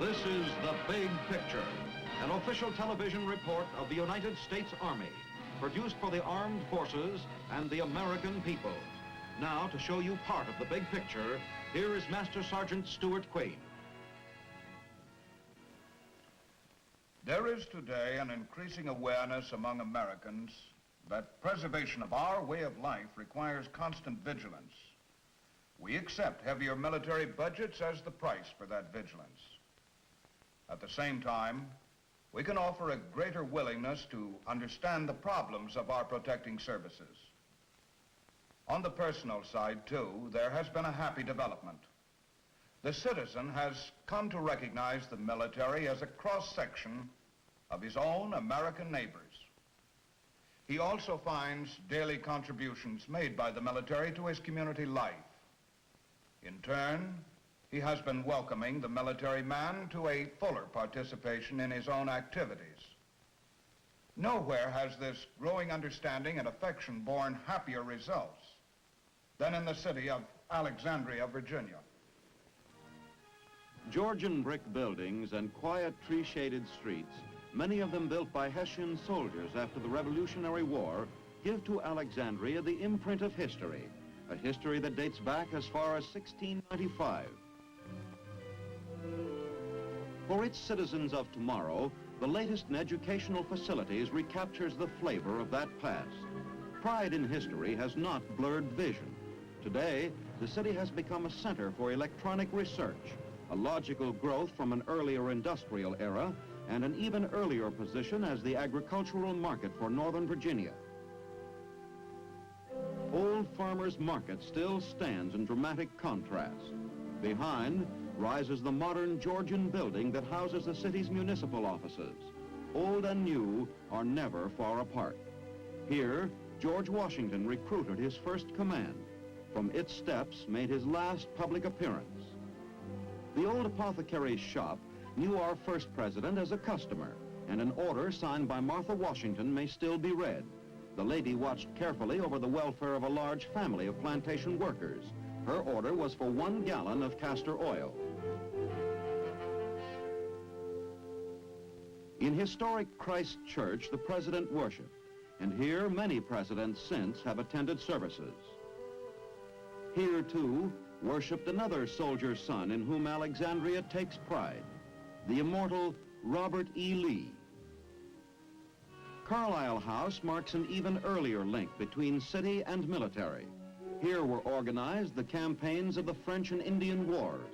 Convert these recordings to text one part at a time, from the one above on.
This is The Big Picture, an official television report of the United States Army, produced for the armed forces and the American people. Now, to show you part of the big picture, here is Master Sergeant Stuart Quain. There is today an increasing awareness among Americans that preservation of our way of life requires constant vigilance. We accept heavier military budgets as the price for that vigilance. At the same time, we can offer a greater willingness to understand the problems of our protecting services. On the personal side, too, there has been a happy development. The citizen has come to recognize the military as a cross-section of his own American neighbors. He also finds daily contributions made by the military to his community life. In turn, he has been welcoming the military man to a fuller participation in his own activities. Nowhere has this growing understanding and affection borne happier results than in the city of Alexandria, Virginia. Georgian brick buildings and quiet tree-shaded streets, many of them built by Hessian soldiers after the Revolutionary War, give to Alexandria the imprint of history, a history that dates back as far as 1695. For its citizens of tomorrow, the latest in educational facilities recaptures the flavor of that past. Pride in history has not blurred vision. Today, the city has become a center for electronic research, a logical growth from an earlier industrial era, and an even earlier position as the agricultural market for Northern Virginia. Old Farmers Market still stands in dramatic contrast. Behind rises the modern Georgian building that houses the city's municipal offices. Old and new are never far apart. Here, George Washington recruited his first command. From its steps made his last public appearance. The old apothecary's shop knew our first president as a customer, and an order signed by Martha Washington may still be read. The lady watched carefully over the welfare of a large family of plantation workers. Her order was for 1 gallon of castor oil. In historic Christ Church, the president worshiped, and here many presidents since have attended services. Here, too, worshipped another soldier's son in whom Alexandria takes pride, the immortal Robert E. Lee. Carlisle House marks an even earlier link between city and military. Here were organized the campaigns of the French and Indian Wars.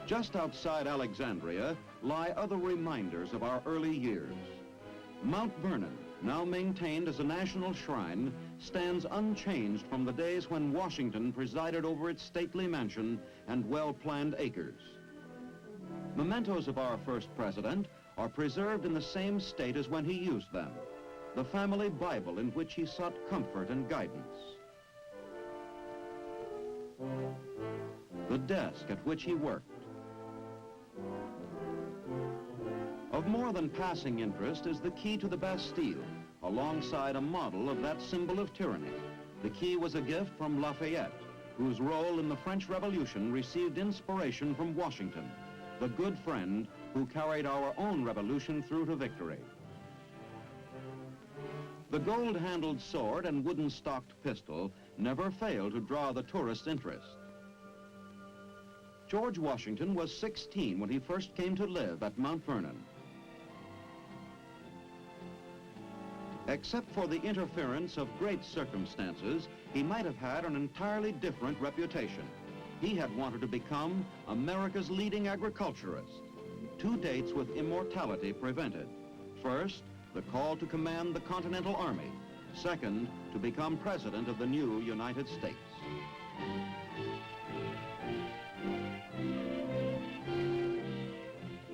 Just outside Alexandria lie other reminders of our early years. Mount Vernon, now maintained as a national shrine, stands unchanged from the days when Washington presided over its stately mansion and well-planned acres. Mementos of our first president are preserved in the same state as when he used them. The family Bible in which he sought comfort and guidance. The desk at which he worked. Of more than passing interest is the key to the Bastille, alongside a model of that symbol of tyranny. The key was a gift from Lafayette, whose role in the French Revolution received inspiration from Washington, the good friend who carried our own revolution through to victory. The gold-handled sword and wooden-stocked pistol never failed to draw the tourist's interest. George Washington was 16 when he first came to live at Mount Vernon. Except for the interference of great circumstances, he might have had an entirely different reputation. He had wanted to become America's leading agriculturist. 2 dates with immortality prevented. First, the call to command the Continental Army. Second, to become president of the new United States.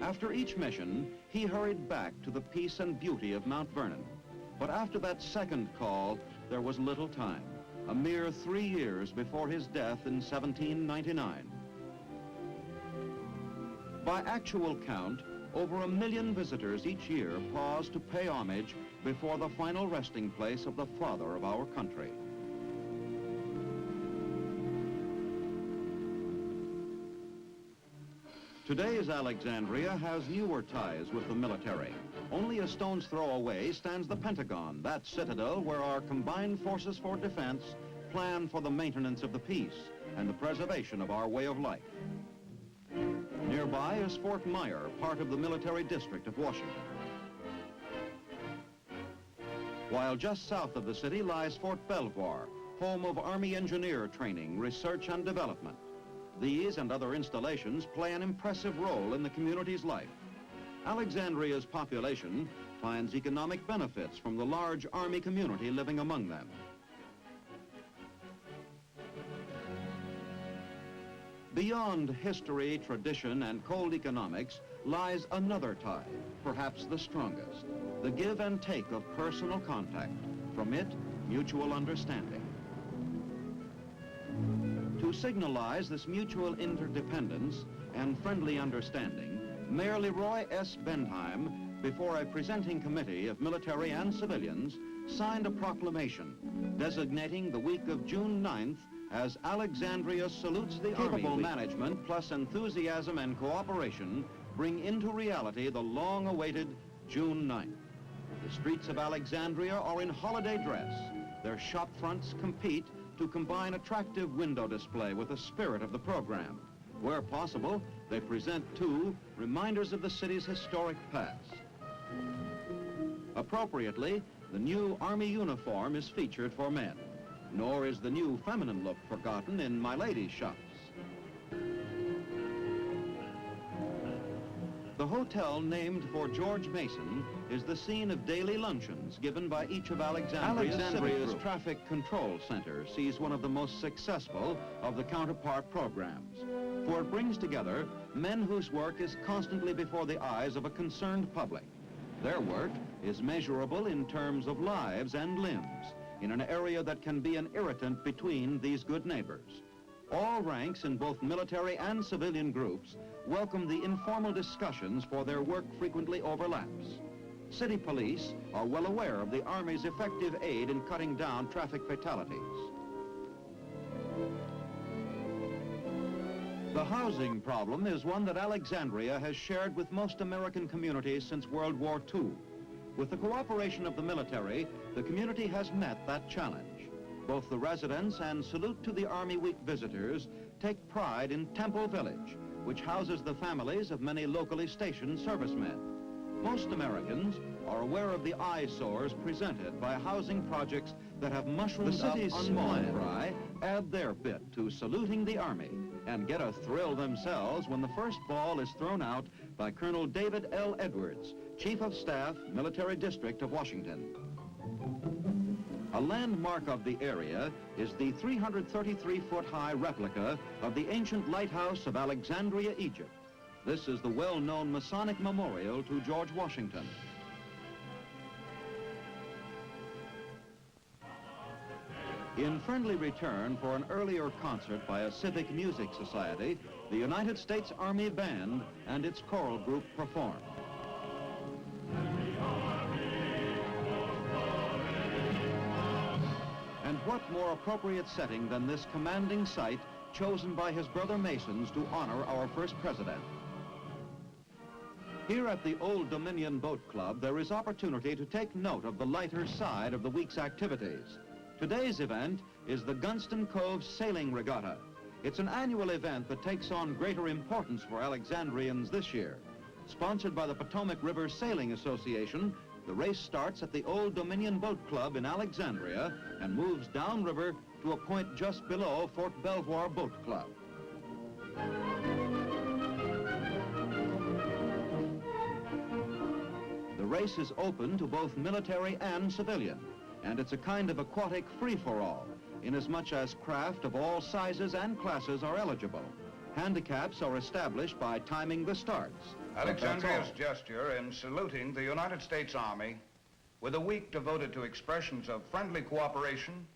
After each mission, he hurried back to the peace and beauty of Mount Vernon. But after that second call, there was little time, a mere 3 years before his death in 1799. By actual count, over 1 million visitors each year pause to pay homage before the final resting place of the father of our country. Today's Alexandria has newer ties with the military. Only a stone's throw away stands the Pentagon, that citadel where our combined forces for defense plan for the maintenance of the peace and the preservation of our way of life. Nearby is Fort Myer, part of the military district of Washington. While just south of the city lies Fort Belvoir, home of Army engineer training, research, and development. These and other installations play an impressive role in the community's life. Alexandria's population finds economic benefits from the large Army community living among them. Beyond history, tradition, and cold economics lies another tie, perhaps the strongest, the give and take of personal contact. From it, mutual understanding. To signalize this mutual interdependence and friendly understanding, Mayor Leroy S. Bentheim, before a presenting committee of military and civilians, signed a proclamation designating the week of June 9th as Alexandria Salutes the Army. Capable management plus enthusiasm and cooperation bring into reality the long-awaited June 9th. The streets of Alexandria are in holiday dress. Their shop fronts compete to combine attractive window display with the spirit of the program. Where possible, they present, too, reminders of the city's historic past. Appropriately, the new Army uniform is featured for men, nor is the new feminine look forgotten in my ladies' shops. The hotel named for George Mason is the scene of daily luncheons given by each of Alexandria's traffic control center sees one of the most successful of the counterpart programs, for it brings together men whose work is constantly before the eyes of a concerned public. Their work is measurable in terms of lives and limbs in an area that can be an irritant between these good neighbors. All ranks in both military and civilian groups welcome the informal discussions, for their work frequently overlaps. City police are well aware of the Army's effective aid in cutting down traffic fatalities. The housing problem is one that Alexandria has shared with most American communities since World War II. With the cooperation of the military, the community has met that challenge. Both the residents and Salute to the Army Week visitors take pride in Temple Village, which houses the families of many locally stationed servicemen. Most Americans are aware of the eyesores presented by housing projects that have mushroomed up on the city's small fry, add their bit to saluting the Army, and get a thrill themselves when the first ball is thrown out by Colonel David L. Edwards, Chief of Staff, Military District of Washington. A landmark of the area is the 333-foot-high replica of the ancient Lighthouse of Alexandria, Egypt. This is the well-known Masonic memorial to George Washington. In friendly return for an earlier concert by a civic music society, the United States Army Band and its choral group performed. And what more appropriate setting than this commanding site chosen by his brother Masons to honor our first president? Here at the Old Dominion Boat Club, there is opportunity to take note of the lighter side of the week's activities. Today's event is the Gunston Cove Sailing Regatta. It's an annual event that takes on greater importance for Alexandrians this year. Sponsored by the Potomac River Sailing Association, the race starts at the Old Dominion Boat Club in Alexandria and moves downriver to a point just below Fort Belvoir Boat Club. The race is open to both military and civilian, and it's a kind of aquatic free-for-all, inasmuch as craft of all sizes and classes are eligible. Handicaps are established by timing the starts. Alexandria's gesture in saluting the United States Army with a week devoted to expressions of friendly cooperation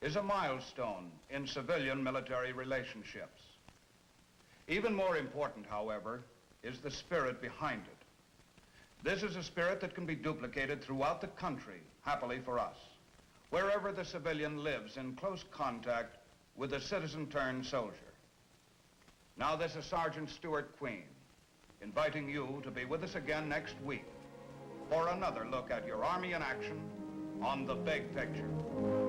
is a milestone in civilian-military relationships. Even more important, however, is the spirit behind it. This is a spirit that can be duplicated throughout the country, happily for us, wherever the civilian lives in close contact with the citizen-turned soldier. Now this is Sergeant Stuart Queen, inviting you to be with us again next week for another look at your Army in action on The Big Picture.